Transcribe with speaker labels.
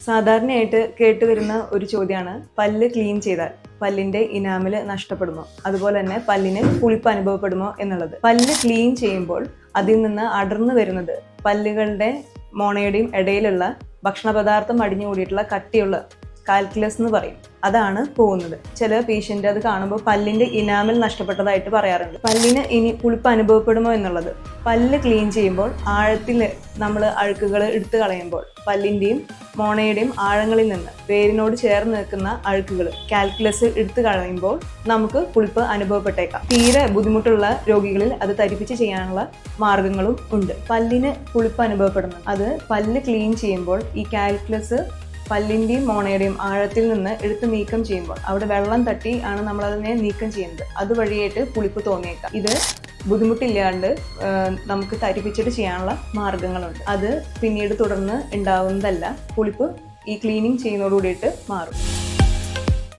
Speaker 1: സാധാരണയായിട്ട് കേട്ടുവരുന്ന ഒരു ചോദ്യമാണ് പല്ല് ക്ലീൻ ചെയ്താൽ പല്ലിന്റെ ഇനാമല് നഷ്ടപ്പെടുമോ, അതുപോലെ തന്നെ പല്ലിന് പുളിപ്പ് അനുഭവപ്പെടുമോ എന്നുള്ളത്. പല്ല് ക്ലീൻ ചെയ്യുമ്പോൾ അതിൽ നിന്ന് അടർന്നു വരുന്നത് പല്ലുകളുടെ മോണയുടെയും ഇടയിലുള്ള ഭക്ഷണ പദാർത്ഥം അടിഞ്ഞു കൂടിയിട്ടുള്ള കട്ടിയുള്ള കാൽക്കുലസ് എന്ന് പറയും, അതാണ് പോകുന്നത്. ചില പേഷ്യൻ്റ് അത് കാണുമ്പോൾ പല്ലിന്റെ ഇനാമൽ നഷ്ടപ്പെട്ടതായിട്ട് പറയാറുണ്ട്. പല്ലിന് ഇനി പുളിപ്പ് അനുഭവപ്പെടുമോ എന്നുള്ളത്, പല്ല് ക്ലീൻ ചെയ്യുമ്പോൾ ആഴത്തിൽ നമ്മൾ അഴുക്കുകൾ എടുത്തു കളയുമ്പോൾ പല്ലിന്റെയും മോണയുടെയും ആഴങ്ങളിൽ നിന്ന് വേരിനോട് ചേർന്ന് നിൽക്കുന്ന അഴുക്കുകൾ കാൽക്കുലസ് എടുത്തു കളയുമ്പോൾ നമുക്ക് പുളിപ്പ് അനുഭവപ്പെട്ടേക്കാം. തീരെ ബുദ്ധിമുട്ടുള്ള രോഗികളിൽ അത് തരിപ്പിച്ച് ചെയ്യാനുള്ള മാർഗങ്ങളും ഉണ്ട്. പല്ലിന് പുളിപ്പ് അനുഭവപ്പെടുന്നത് അത് പല്ല് ക്ലീൻ ചെയ്യുമ്പോൾ ഈ കാൽക്കുലസ് പല്ലിന്റെയും മോണയുടെയും ആഴത്തിൽ നിന്ന് എടുത്ത് നീക്കം ചെയ്യുമ്പോൾ അവിടെ വെള്ളം തട്ടി ആണ് നമ്മൾ അതിനെ നീക്കം ചെയ്യുന്നത്. അതുവഴിയായിട്ട് പുളിപ്പ് തോന്നിയേക്കാം. ഇത് ബുദ്ധിമുട്ടില്ലാണ്ട് നമുക്ക് തരിപ്പിച്ചിട്ട് ചെയ്യാനുള്ള മാർഗങ്ങളുണ്ട്. അത് പിന്നീട് തുടർന്ന് ഉണ്ടാവുന്നതല്ല, പുളിപ്പ് ഈ ക്ലീനിങ് ചെയ്യുന്നതോടുകൂടിയിട്ട് മാറും.